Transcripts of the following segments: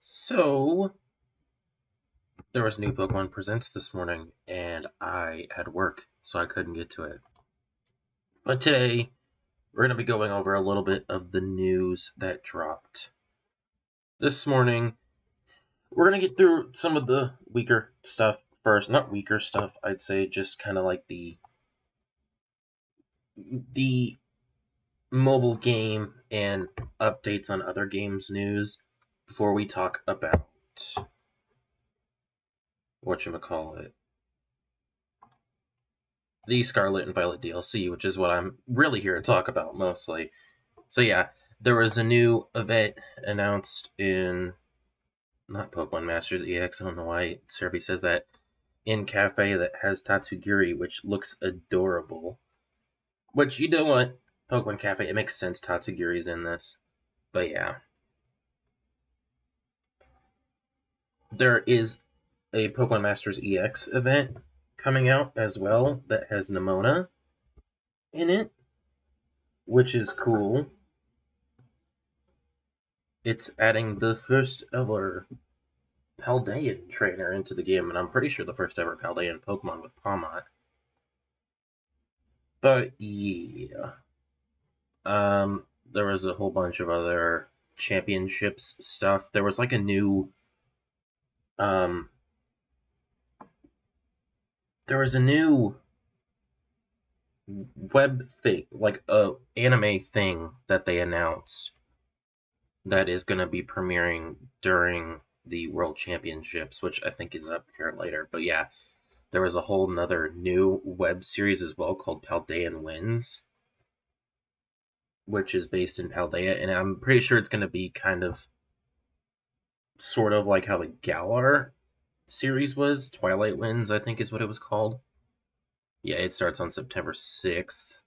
So, there was new Pokemon Presents this morning, and I had work, so I couldn't get to it. But today, we're going to be going over a little bit of the news that dropped. This morning, we're going to get through some of the weaker stuff first. Not weaker stuff, I'd say, just kind of like the mobile game and updates on other games news before we talk about whatchamacallit, the Scarlet and Violet DLC, which is what I'm really here to talk about mostly. So yeah, there was a new event announced in not Pokemon Masters EX. I don't know why Serby says that. In Cafe that has Tatsugiri, which looks adorable. Which you know what, Pokemon Cafe, it makes sense Tatsugiri's in this. But yeah, there is a Pokemon Masters EX event coming out as well that has Nemona in it, which is cool. It's adding the first ever Paldean trainer into the game, and I'm pretty sure the first ever Paldean Pokemon with Palmot. But yeah, there was a whole bunch of other championships stuff. There was like a new, there was a new web thing, like a anime thing that they announced that is going to be premiering during the World Championships, which I think is up here later. But yeah, there was a whole nother new web series as well called Paldean Wins, which is based in Paldea, and I'm pretty sure it's going to be kind of sort of like how the Galar series was. Twilight Winds, I think is what it was called. Yeah, it starts on September 6th.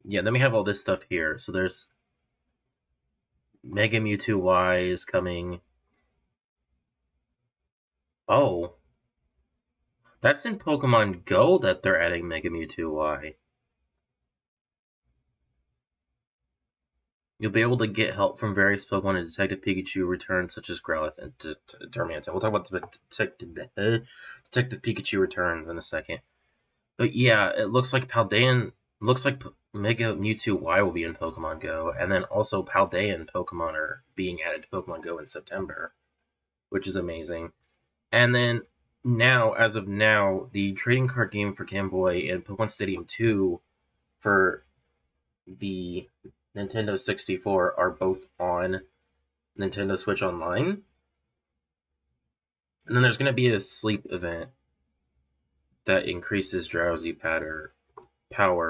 Yeah, then we have all this stuff here. So there's Mega Mewtwo Y is coming. Oh, that's in Pokemon Go that they're adding Mega Mewtwo Y. You'll be able to get help from various Pokemon in Detective Pikachu returns, such as Growlithe and Darmanitan. We'll talk about Detective Pikachu returns in a second. But yeah, it looks like Mega Mewtwo Y will be in Pokemon Go, and then also Paldean Pokemon are being added to Pokemon Go in September, which is amazing. And then now, as of now, the trading card game for Game Boy and Pokemon Stadium 2 for the Nintendo 64 are both on Nintendo Switch Online. And then there's going to be a sleep event that increases drowsy power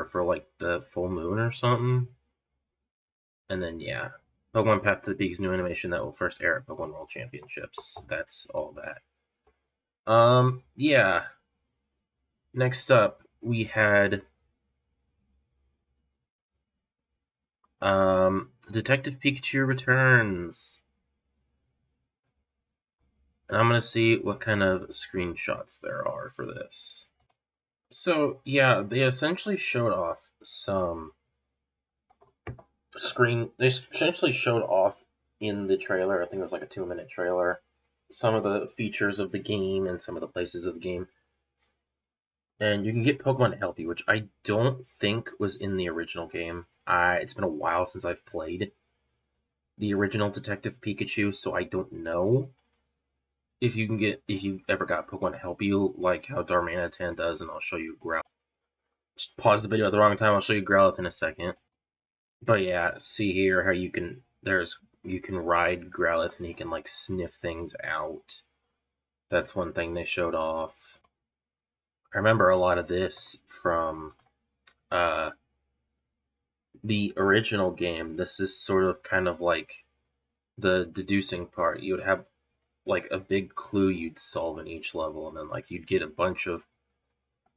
for like the full moon or something. And then yeah, Pokemon Path to the Peak's new animation that will first air at Pokemon World Championships. That's all that. Yeah. Next up, we had Detective Pikachu returns. And I'm gonna see what kind of screenshots there are for this. So yeah, they essentially showed off they essentially showed off in the trailer, I think it was like a 2-minute trailer, some of the features of the game and some of the places of the game. And you can get Pokemon to help you, which I don't think was in the original game. It's been a while since I've played the original Detective Pikachu, so I don't know if you ever got Pokemon to help you, like how Darmanitan does, and I'll show you Growlithe. Just pause the video at the wrong time, I'll show you Growlithe in a second. But yeah, see here how you can ride Growlithe and he can like sniff things out. That's one thing they showed off. I remember a lot of this from the original game. This is sort of kind of like the deducing part. You would have like a big clue you'd solve in each level, and then like you'd get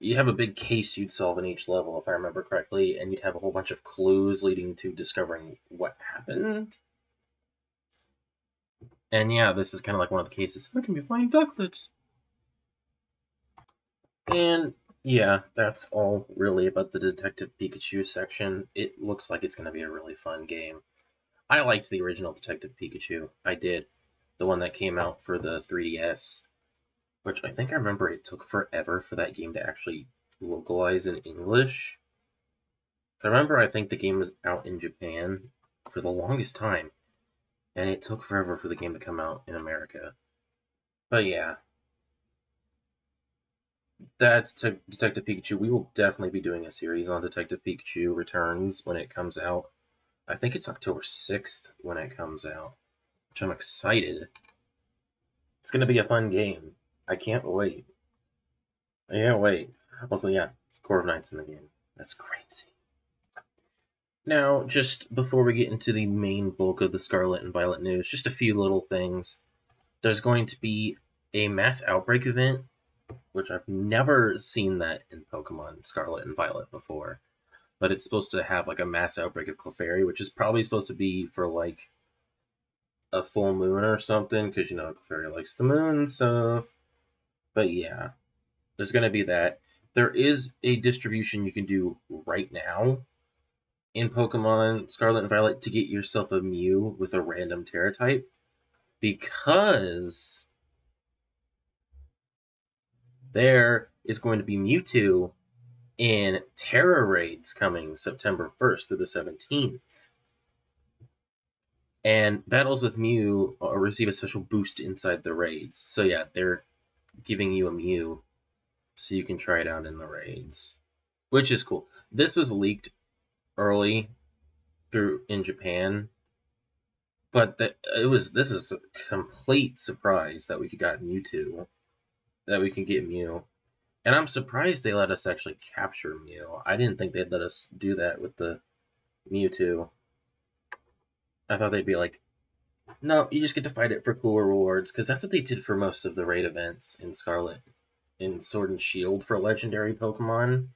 you'd have a big case you'd solve in each level, if I remember correctly, and you'd have a whole bunch of clues leading to discovering what happened. And yeah, this is kind of like one of the cases. How can we find ducklets? And yeah, that's all really about the Detective Pikachu section. It looks like it's going to be a really fun game. I liked the original Detective Pikachu. I did. the one that came out for the 3DS, which I think I remember it took forever for that game to actually localize in English. I remember I think the game was out in Japan for the longest time, and it took forever for the game to come out in America. But yeah, that's Detective Pikachu. We will definitely be doing a series on Detective Pikachu Returns when it comes out. I think it's October 6th when it comes out, which I'm excited. It's going to be a fun game. I can't wait. I can't wait. Also, yeah, Core of Knight's in the game. That's crazy. Now, just before we get into the main bulk of the Scarlet and Violet news, just a few little things. There's going to be a mass outbreak event, which I've never seen that in Pokemon Scarlet and Violet before. But it's supposed to have like a mass outbreak of Clefairy, which is probably supposed to be for like a full moon or something, because you know Clefairy likes the moon and stuff. But yeah, there's going to be that. There is a distribution you can do right now in Pokemon Scarlet and Violet to get yourself a Mew with a random Terra type, because there is going to be Mewtwo in Terra raids coming September 1st to the 17th. And battles with Mew receive a special boost inside the raids. So yeah, they're giving you a Mew so you can try it out in the raids, which is cool. This was leaked early through in Japan, but this is a complete surprise that we got Mewtwo, that we can get Mew. And I'm surprised they let us actually capture Mew. I didn't think they'd let us do that with the Mewtwo. I thought they'd be like, no, you just get to fight it for cool rewards, because that's what they did for most of the raid events in Scarlet, in Sword and Shield for legendary Pokemon.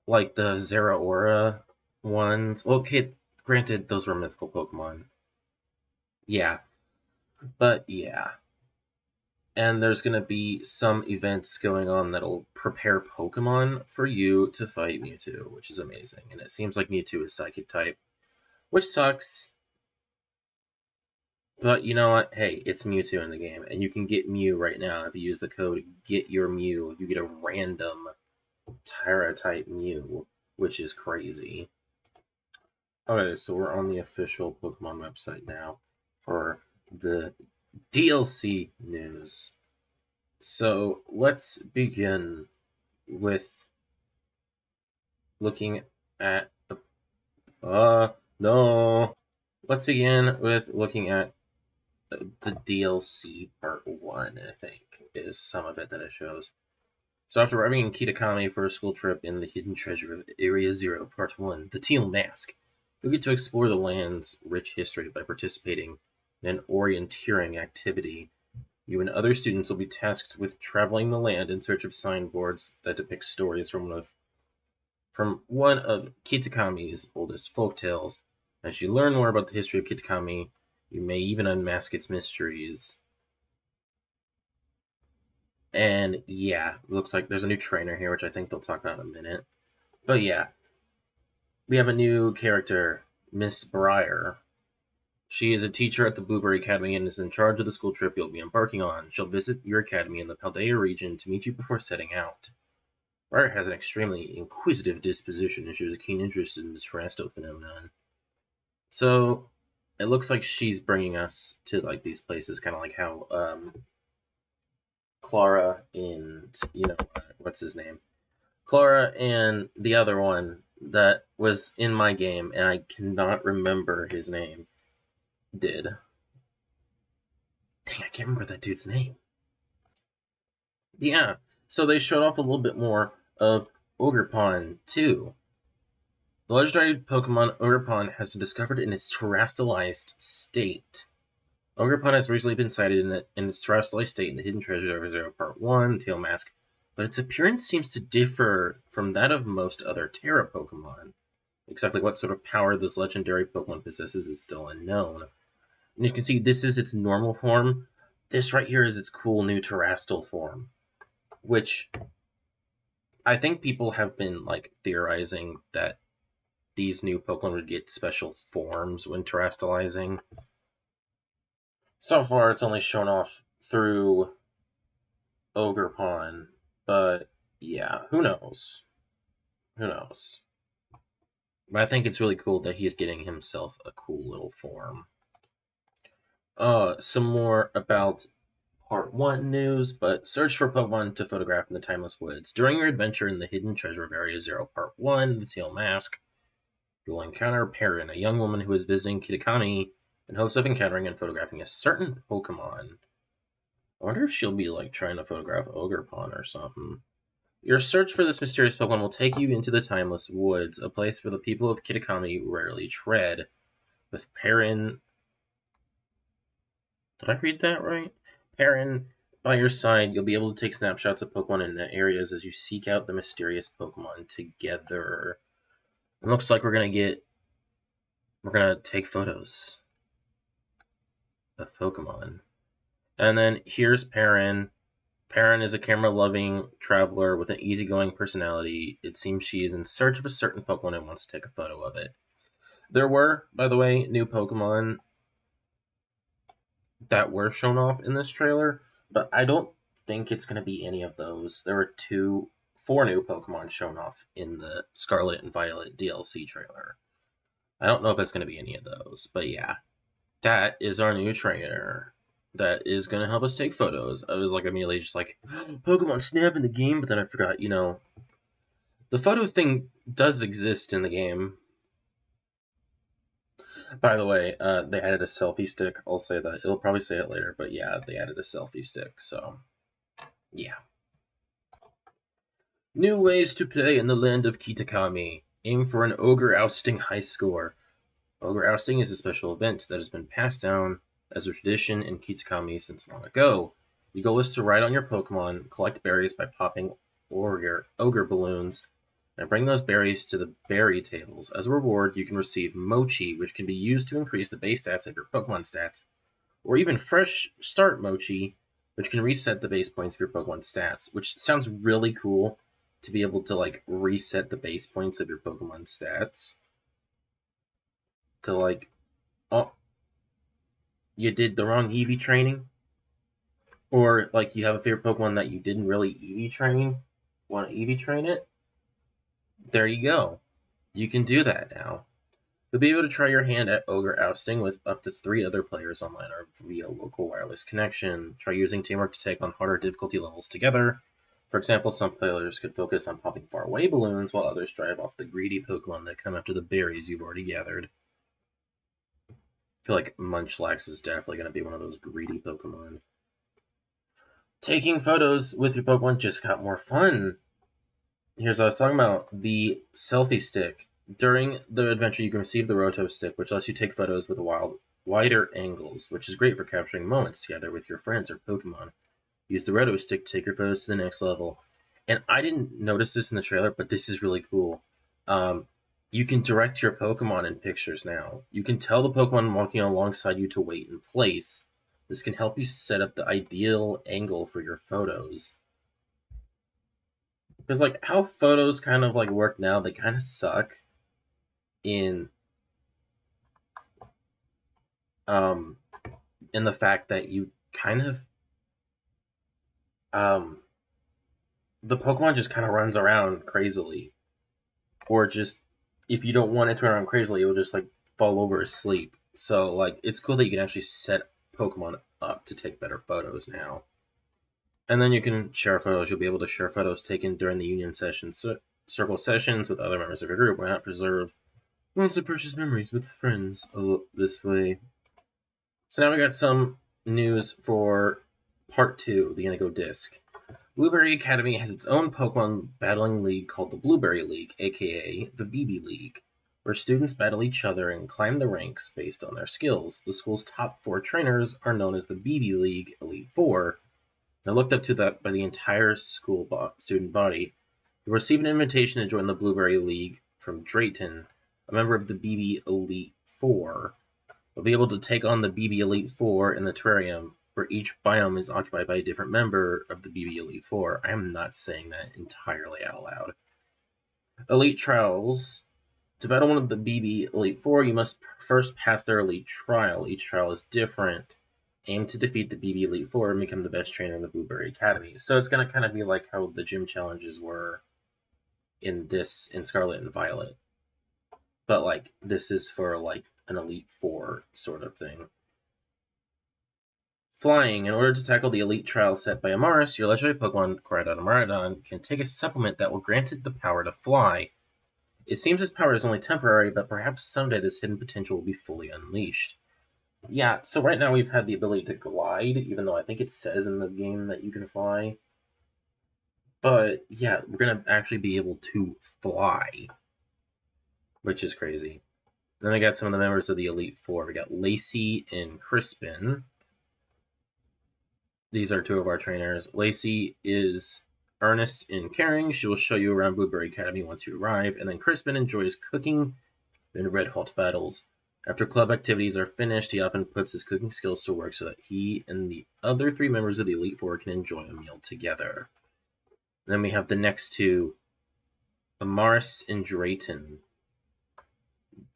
Like the Zeraora ones. Well, okay, granted, those were mythical Pokemon. Yeah, but yeah. And there's going to be some events going on that'll prepare Pokemon for you to fight Mewtwo, which is amazing. And it seems like Mewtwo is Psychic type, which sucks. But you know what? Hey, it's Mewtwo in the game, and you can get Mew right now if you use the code Get Your Mew. You get a random Terra type Mew, which is crazy. Okay, so we're on the official Pokemon website now for the DLC news. So let's begin with looking at no. Let's begin with looking at the DLC part 1, I think, is some of it that it shows. So after arriving in Kitakami for a school trip in the hidden treasure of Area Zero, Part 1, the Teal Mask, you'll get to explore the land's rich history by participating in an orienteering activity. You and other students will be tasked with traveling the land in search of signboards that depict stories from one of Kitakami's oldest folktales. As you learn more about the history of Kitakami, you may even unmask its mysteries. And yeah, looks like there's a new trainer here, which I think they'll talk about in a minute. But yeah, we have a new character, Miss Briar. She is a teacher at the Blueberry Academy and is in charge of the school trip you'll be embarking on. She'll visit your academy in the Paldea region to meet you before setting out. Briar has an extremely inquisitive disposition and shows a keen interest in the Terrestrial phenomenon. So it looks like she's bringing us to like these places, kind of like how Clara and what's his name? Clara and the other one that was in my game, and I cannot remember his name, did. Dang, I can't remember that dude's name. Yeah, so they showed off a little bit more of Ogerpon, too. The legendary Pokemon Ogerpon has been discovered in its terrestrialized state. Ogerpon has recently been sighted in its terrestrialized state in the Hidden Treasure of Zero Part 1, Tail Mask, but its appearance seems to differ from that of most other Terra Pokemon. Exactly what sort of power this legendary Pokemon possesses is still unknown. And you can see this is its normal form. This right here is its cool new terrestrial form, which I think people have been like theorizing that these new Pokemon would get special forms when terrestrializing. So far, it's only shown off through Ogre Pond, but yeah, who knows? Who knows? But I think it's really cool that he's getting himself a cool little form. Some more about Part 1 news, but search for Pokemon to photograph in the Timeless Woods. During your adventure in the Hidden Treasure of Area 0 Part 1, The Teal Mask, you will encounter Perrin, a young woman who is visiting Kitakami in hopes of encountering and photographing a certain Pokemon. I wonder if she'll be like trying to photograph Ogerpon or something. Your search for this mysterious Pokemon will take you into the Timeless Woods, a place where the people of Kitakami rarely tread. With Perrin. Did I read that right? Perrin by your side, you'll be able to take snapshots of Pokemon in the areas as you seek out the mysterious Pokemon together. It looks like we're gonna take photos of Pokemon. And then here's Perrin. Perrin is a camera-loving traveler with an easygoing personality. It seems she is in search of a certain Pokemon and wants to take a photo of it. There were, by the way, new Pokemon that were shown off in this trailer, but I don't think it's going to be any of those. There were four new Pokemon shown off in the Scarlet and Violet DLC trailer. I don't know if it's going to be any of those, but yeah, that is our new trainer that is going to help us take photos. I was like immediately just like, Pokemon Snap in the game, but then I forgot, the photo thing does exist in the game. By the way, they added a selfie stick. I'll say that. It'll probably say it later, but yeah, they added a selfie stick, so yeah. New ways to play in the land of Kitakami. Aim for an ogre ousting high score. Ogre ousting is a special event that has been passed down as a tradition in Kitakami since long ago. The goal is to ride on your Pokemon, collect berries by popping ogre balloons, and bring those berries to the berry tables. As a reward, you can receive Mochi, which can be used to increase the base stats of your Pokemon stats, or even Fresh Start Mochi, which can reset the base points of your Pokemon stats, which sounds really cool to be able to like reset the base points of your Pokemon stats. To like, oh, you did the wrong EV training, or like you have a favorite Pokemon that you didn't really EV train, want to EV train it. There you go. You can do that now. You'll be able to try your hand at Ogre Ousting with up to 3 other players online or via local wireless connection. Try using teamwork to take on harder difficulty levels together. For example, some players could focus on popping faraway balloons while others drive off the greedy Pokemon that come after the berries you've already gathered. I feel like Munchlax is definitely going to be one of those greedy Pokemon. Taking photos with your Pokemon just got more fun. Here's what I was talking about. The selfie stick. During the adventure, you can receive the Roto stick, which lets you take photos with wider angles, which is great for capturing moments together with your friends or Pokemon. Use the Roto stick to take your photos to the next level. And I didn't notice this in the trailer, but this is really cool. You can direct your Pokemon in pictures now. You can tell the Pokemon walking alongside you to wait in place. This can help you set up the ideal angle for your photos. Because like how photos kind of like work now, they kind of suck in um in the fact that you kind of the Pokemon just kind of runs around crazily, or just if you don't want it to run around crazily, it will just like fall over asleep. So like it's cool that you can actually set Pokemon up to take better photos now. And then you can share photos. You'll be able to share photos taken during the Union sessions, circle sessions with other members of your group. Why not preserve lots of precious memories with friends this way? So now we got some news for Part 2, the Indigo Disc. Blueberry Academy has its own Pokemon battling league called the Blueberry League, aka the BB League, where students battle each other and climb the ranks based on their skills. The school's top 4 trainers are known as the BB League Elite 4. They're looked up to that by the entire school student body. You'll receive an invitation to join the Blueberry League from Drayton, a member of the BB Elite 4. You'll be able to take on the BB Elite 4 in the terrarium, where each biome is occupied by a different member of the BB Elite 4. I am not saying that entirely out loud. Elite Trials. To battle one of the BB Elite 4, you must first pass their Elite Trial. Each trial is different, Aim to defeat the BB Elite Four and become the best trainer in the Blueberry Academy. So it's going to kind of be like how the gym challenges were in Scarlet and Violet. But, like, this is for, like, an Elite Four sort of thing. Flying. In order to tackle the elite trial set by Amaris, your legendary Pokemon, Koraidon and Miraidon, can take a supplement that will grant it the power to fly. It seems this power is only temporary, but perhaps someday this hidden potential will be fully unleashed. Yeah, so right now we've had the ability to glide, even though I think it says in the game that you can fly. But, yeah, we're going to actually be able to fly, which is crazy. Then we got some of the members of the Elite Four. We got Lacey and Crispin. These are two of our trainers. Lacey is earnest and caring. She will show you around Blueberry Academy once you arrive. And then Crispin enjoys cooking in red-hot battles. After club activities are finished, he often puts his cooking skills to work so that he and the other three members of the Elite Four can enjoy a meal together. And then we have the next two, Amaris and Drayton.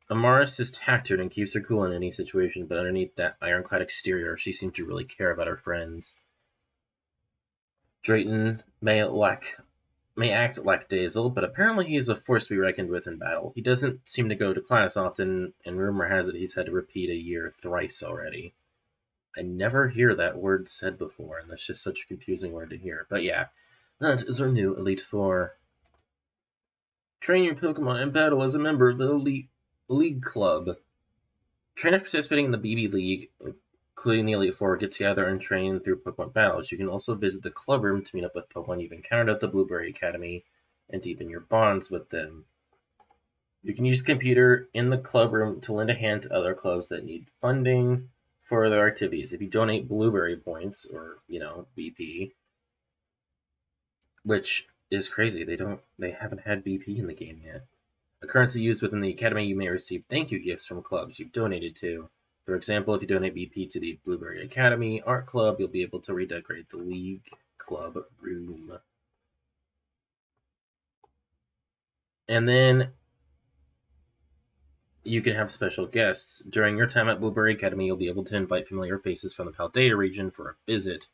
Amaris is tactful and keeps her cool in any situation, but underneath that ironclad exterior, she seems to really care about her friends. Drayton may act lackadaisical, but apparently he is a force to be reckoned with in battle. He doesn't seem to go to class often, and rumor has it he's had to repeat a year thrice already. I never hear that word said before, and that's just such a confusing word to hear. But yeah, that is our new Elite Four. Train your Pokemon in battle as a member of the Elite League Club. Trainers participating in the BB League, including the Elite Four, get together and train through Pokemon battles. You can also visit the club room to meet up with Pokemon you've encountered at the Blueberry Academy and deepen your bonds with them. You can use the computer in the club room to lend a hand to other clubs that need funding for their activities. If you donate Blueberry points, or, BP, which is crazy, they haven't had BP in the game yet. A currency used within the Academy, you may receive thank you gifts from clubs you've donated to. For example, if you donate BP to the Blueberry Academy Art Club, you'll be able to redecorate the League Club room. And then you can have special guests. During your time at Blueberry Academy, you'll be able to invite familiar faces from the Paldea region for a visit.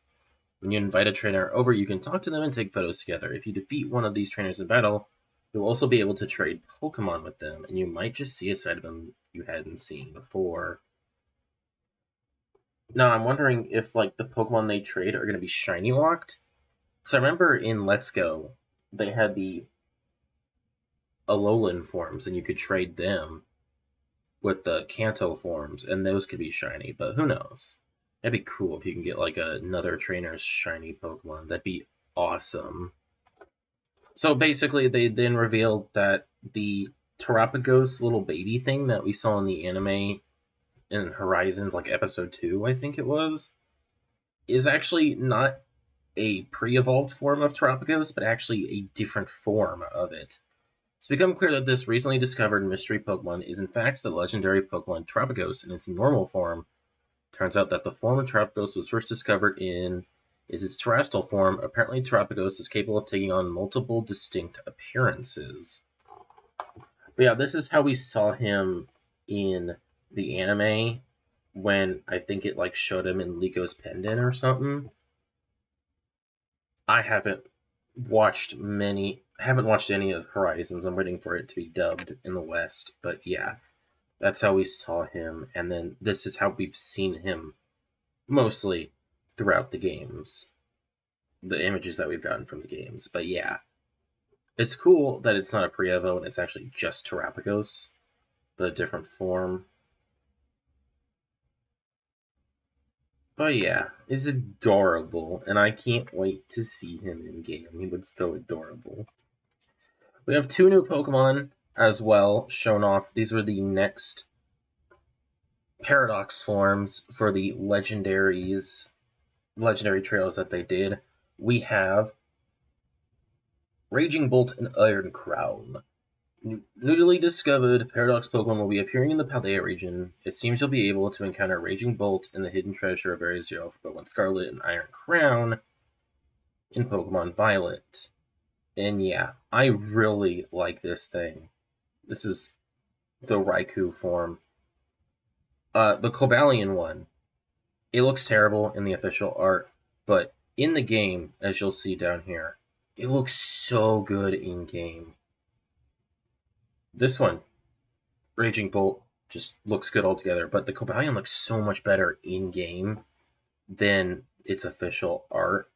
When you invite a trainer over, you can talk to them and take photos together. If you defeat one of these trainers in battle, you'll also be able to trade Pokemon with them, and you might just see a side of them you hadn't seen before. Now, I'm wondering if, like, the Pokemon they trade are going to be shiny locked. Because I remember in Let's Go, they had the Alolan forms, and you could trade them with the Kanto forms, and those could be shiny, but who knows? That'd be cool if you can get, like, another trainer's shiny Pokemon. That'd be awesome. So basically, they then revealed that the Terapagos little baby thing that we saw in the anime in Horizons, like episode 2, I think it was, is actually not a pre-evolved form of Terapagos, but actually a different form of it. It's become clear that this recently discovered mystery Pokemon is in fact the legendary Pokemon Terapagos in its normal form. Turns out that the form of Terapagos was first discovered in its terrestrial form. Apparently, Terapagos is capable of taking on multiple distinct appearances. But yeah, this is how we saw him in the anime, when I think it like showed him in Liko's Pendant or something. I haven't watched any of Horizons. I'm waiting for it to be dubbed in the West. But yeah, that's how we saw him, and then this is how we've seen him mostly throughout the games. The images that we've gotten from the games. But yeah, it's cool that it's not a pre-evo and it's actually just Terapagos, but a different form. But yeah, it's adorable, and I can't wait to see him in game. He looks so adorable. We have 2 new Pokemon as well shown off. These were the next Paradox forms for the legendary trails that they did. We have Raging Bolt and Iron Crown. Newly discovered Paradox Pokemon will be appearing in the Paldea region. It seems you'll be able to encounter Raging Bolt and the Hidden Treasure of Area Zero for Pokemon Scarlet and Iron Crown in Pokemon Violet. And yeah, I really like this thing. This is the Raikou form. The Cobalion one It looks terrible in the official art, but in the game, as you'll see down here, it looks so good in game. This one, Raging Bolt, just looks good altogether, but the Cobalion looks so much better in game than its official art.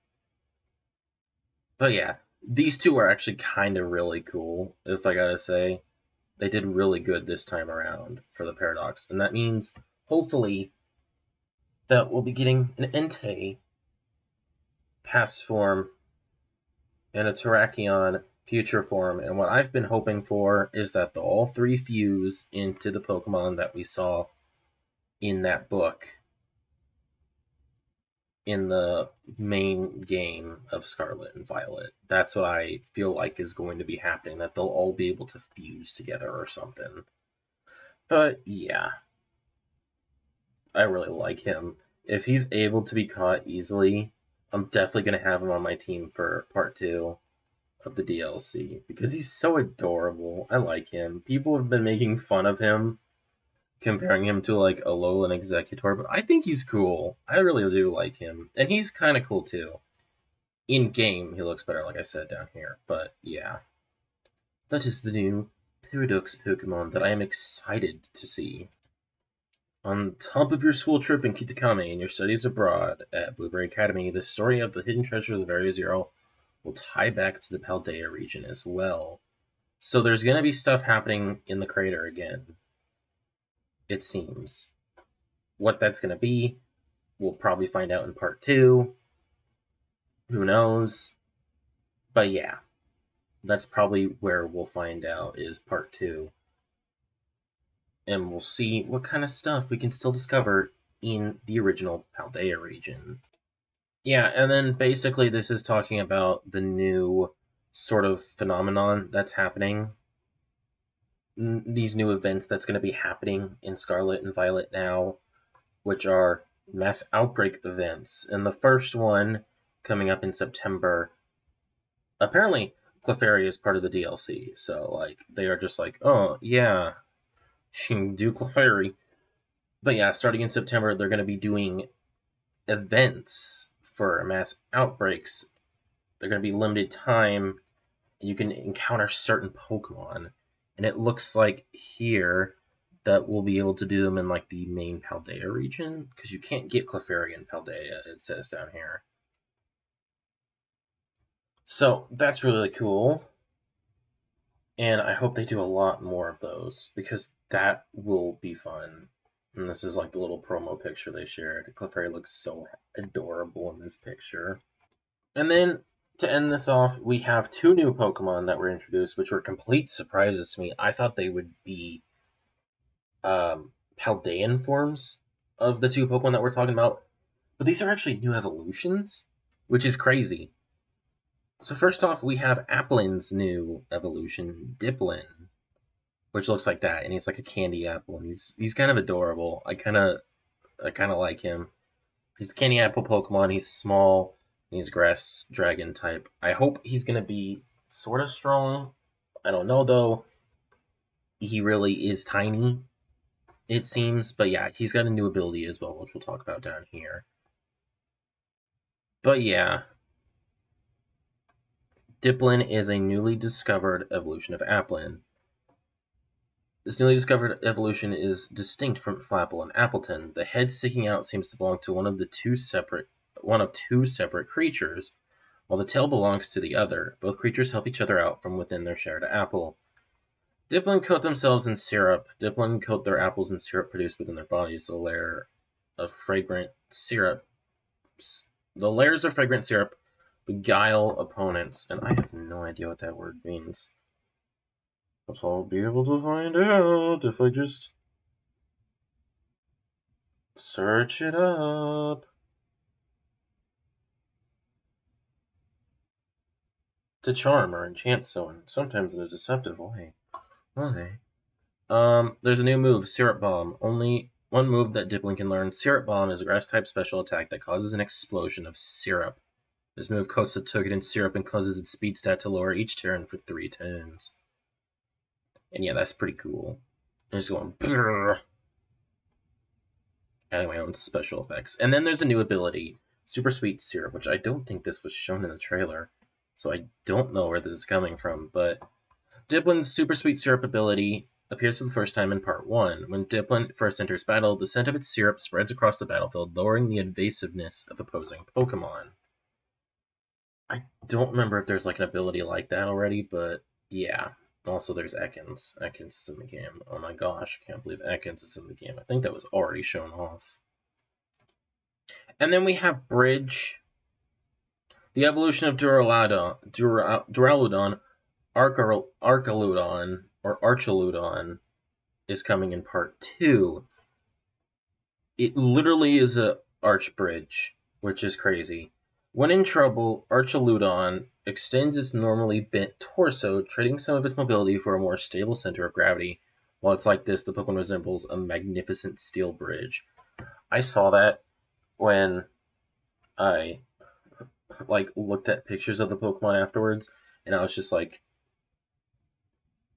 But yeah, these two are actually kind of really cool, if I gotta say. They did really good this time around for the Paradox, and that means hopefully that we'll be getting an Entei past form and a Terrakion future form. And what I've been hoping for is that all three fuse into the Pokemon that we saw in that book in the main game of Scarlet and Violet. That's what I feel like is going to be happening, that they'll all be able to fuse together or something. But yeah, I really like him. If he's able to be caught easily, I'm definitely going to have him on my team for part 2 of the DLC because he's so adorable. I like him. People have been making fun of him, comparing him to like a Alolan Executor, but I think he's cool. I really do like him. And he's kind of cool too. In game, he looks better, like I said down here. But yeah, that is the new Paradox Pokemon that I am excited to see. On top of your school trip in Kitakami and your studies abroad at Blueberry Academy, the story of the hidden treasures of Area Zero will tie back to the Paldea region as well. So there's going to be stuff happening in the crater again, it seems. What that's going to be, we'll probably find out in part 2. Who knows? But yeah, that's probably where we'll find out, is part 2. And we'll see what kind of stuff we can still discover in the original Paldea region. Yeah, and then basically this is talking about the new sort of phenomenon that's happening. These new events that's going to be happening in Scarlet and Violet now, which are mass outbreak events. And the first one coming up in September, apparently Clefairy is part of the DLC. So like they are just like, oh yeah, you can do Clefairy. But yeah, starting in September, they're going to be doing events for mass outbreaks. They're going to be limited time. You can encounter certain Pokemon. And it looks like here that we'll be able to do them in like the main Paldea region, because you can't get Clefairy in Paldea, it says down here. So that's really cool. And I hope they do a lot more of those, because that will be fun. And this is like the little promo picture they shared. Clefairy looks so adorable in this picture. And then to end this off, we have 2 new Pokemon that were introduced, which were complete surprises to me. I thought they would be Paldean forms of the 2 Pokemon that we're talking about, but these are actually new evolutions, which is crazy. So first off, we have Applin's new evolution, Diplin, which looks like that, and he's like a candy apple, and he's kind of adorable. I kind of like him. He's the candy apple Pokemon. He's small, and he's grass dragon type. I hope he's gonna be sort of strong. I don't know though. He really is tiny, it seems. But yeah, he's got a new ability as well, which we'll talk about down here. But yeah, Diplin is a newly discovered evolution of Applin. This newly discovered evolution is distinct from Flapple and Appleton. The head sticking out seems to belong to one of two separate creatures, while the tail belongs to the other. Both creatures help each other out from within their shared apple. Diplin coat themselves in syrup. Diplin coat their apples in syrup produced within their bodies. The layer of fragrant syrup. The layers of fragrant syrup beguile opponents, and I have no idea what that word means. But I'll be able to find out if I just search it up. To charm or enchant someone, sometimes in a deceptive way. Okay. There's a new move, Syrup Bomb. Only one move that Diplin can learn. Syrup Bomb is a grass-type special attack that causes an explosion of syrup. This move coats the token in syrup and causes its speed stat to lower each turn for 3 turns. And yeah, that's pretty cool. I'm just going. Brrr. adding my own special effects. And then there's a new ability, Super Sweet Syrup, which I don't think this was shown in the trailer, so I don't know where this is coming from, but Diplin's Super Sweet Syrup ability appears for the first time in Part 1. When Diplin first enters battle, the scent of its syrup spreads across the battlefield, lowering the evasiveness of opposing Pokemon. I don't remember if there's like an ability like that already, but yeah. Also, there's Ekans. Ekans is in the game. Oh my gosh, can't believe Ekans is in the game. I think that was already shown off. And then we have Bridge. The evolution of Duraludon, Archaludon is coming in Part 2. It literally is a arch bridge, which is crazy. When in trouble, Archaludon extends its normally bent torso, trading some of its mobility for a more stable center of gravity. While it's like this, the Pokemon resembles a magnificent steel bridge. I saw that when I looked at pictures of the Pokemon afterwards, and I was just like,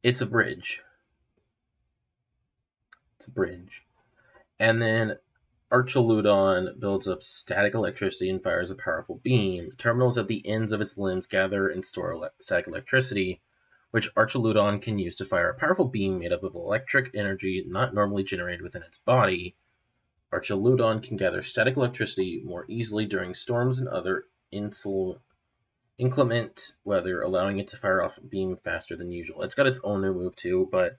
it's a bridge. It's a bridge. And then Archaludon builds up static electricity and fires a powerful beam. Terminals at the ends of its limbs gather and store static electricity, which Archaludon can use to fire a powerful beam made up of electric energy not normally generated within its body. Archaludon can gather static electricity more easily during storms and other inclement weather, allowing it to fire off a beam faster than usual. It's got its own new move too, but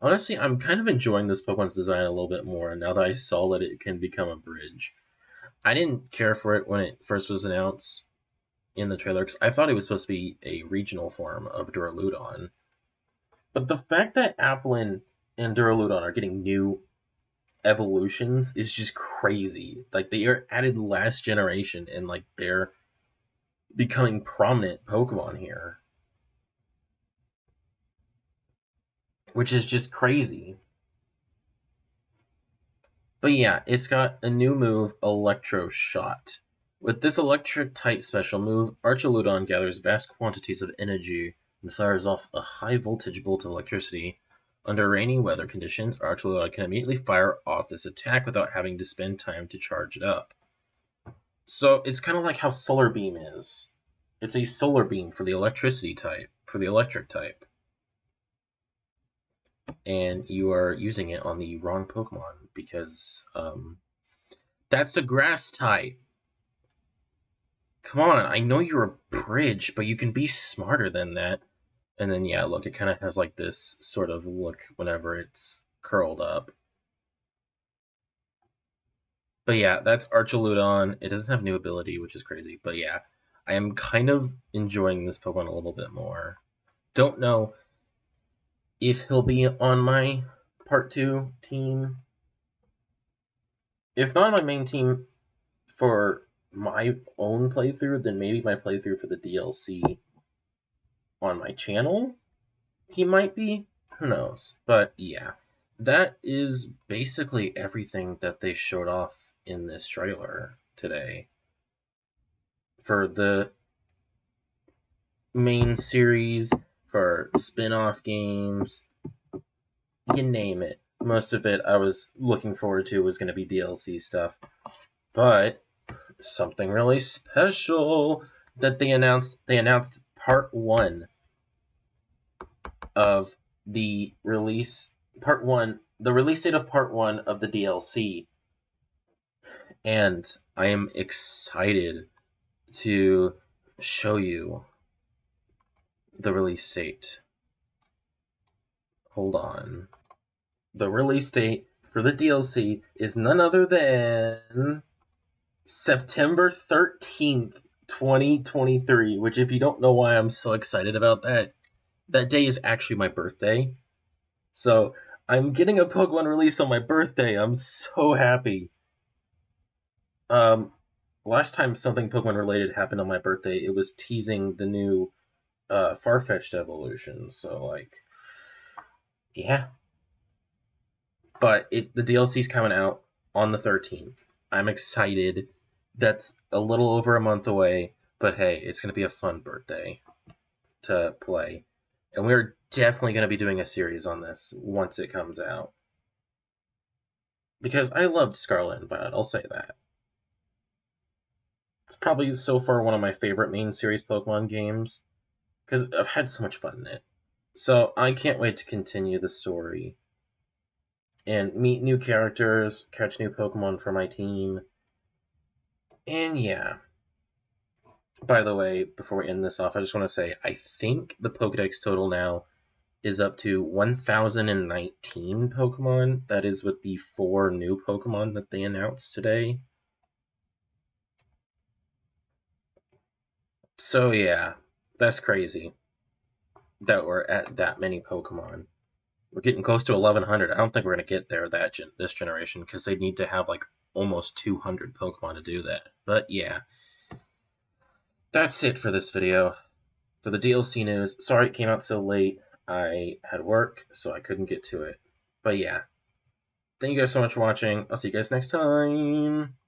honestly, I'm kind of enjoying this Pokemon's design a little bit more now that I saw that it can become a bridge. I didn't care for it when it first was announced in the trailer because I thought it was supposed to be a regional form of Duraludon. But the fact that Applin and Duraludon are getting new evolutions is just crazy. Like, they are added last generation and they're becoming prominent Pokemon here, which is just crazy. But yeah, it's got a new move, Electro Shot. With this electric-type special move, Archaludon gathers vast quantities of energy and fires off a high-voltage bolt of electricity. Under rainy weather conditions, Archaludon can immediately fire off this attack without having to spend time to charge it up. So it's kind of like how Solar Beam is. It's a Solar Beam for the electricity type, for the electric type. And you are using it on the wrong Pokemon because that's a grass type. Come on, I know you're a bridge, but you can be smarter than that. And then yeah, look, it kind of has like this sort of look whenever it's curled up. But yeah, that's Archaludon. It doesn't have new ability, which is crazy. But yeah, I am kind of enjoying this Pokemon a little bit more. Don't know if he'll be on my Part 2 team. If not on my main team for my own playthrough, then maybe my playthrough for the DLC on my channel, he might be. Who knows? But yeah, that is basically everything that they showed off in this trailer today. For the main series, for spin-off games, you name it. Most of it I was looking forward to was going to be DLC stuff. But something really special that they announced. They announced Part 1 of the release. The release date of Part 1 of the DLC. And I am excited to show you the release date. Hold on. The release date for the DLC is none other than September 13th, 2023, which, if you don't know why I'm so excited about that, that day is actually my birthday. So I'm getting a Pokemon release on my birthday. I'm so happy. Last time something Pokemon related happened on my birthday, it was teasing the new Farfetch'd evolution. So yeah. But the DLC's coming out on the 13th. I'm excited. That's a little over a month away, but hey, it's going to be a fun birthday to play. And we're definitely going to be doing a series on this once it comes out. because I loved Scarlet and Violet, I'll say that. It's probably so far one of my favorite main series Pokemon games, because I've had so much fun in it. So I can't wait to continue the story and meet new characters, catch new Pokemon for my team. And yeah. By the way, before we end this off, I just want to say I think the Pokedex total now is up to 1,019 Pokemon. That is with the 4 new Pokemon that they announced today. So yeah, that's crazy that we're at that many Pokemon. We're getting close to 1,100. I don't think we're gonna get there this generation because they need to have like almost 200 Pokemon to do that. But yeah, that's it for this video. For the DLC news, sorry it came out so late. I had work, so I couldn't get to it. But yeah, thank you guys so much for watching. I'll see you guys next time.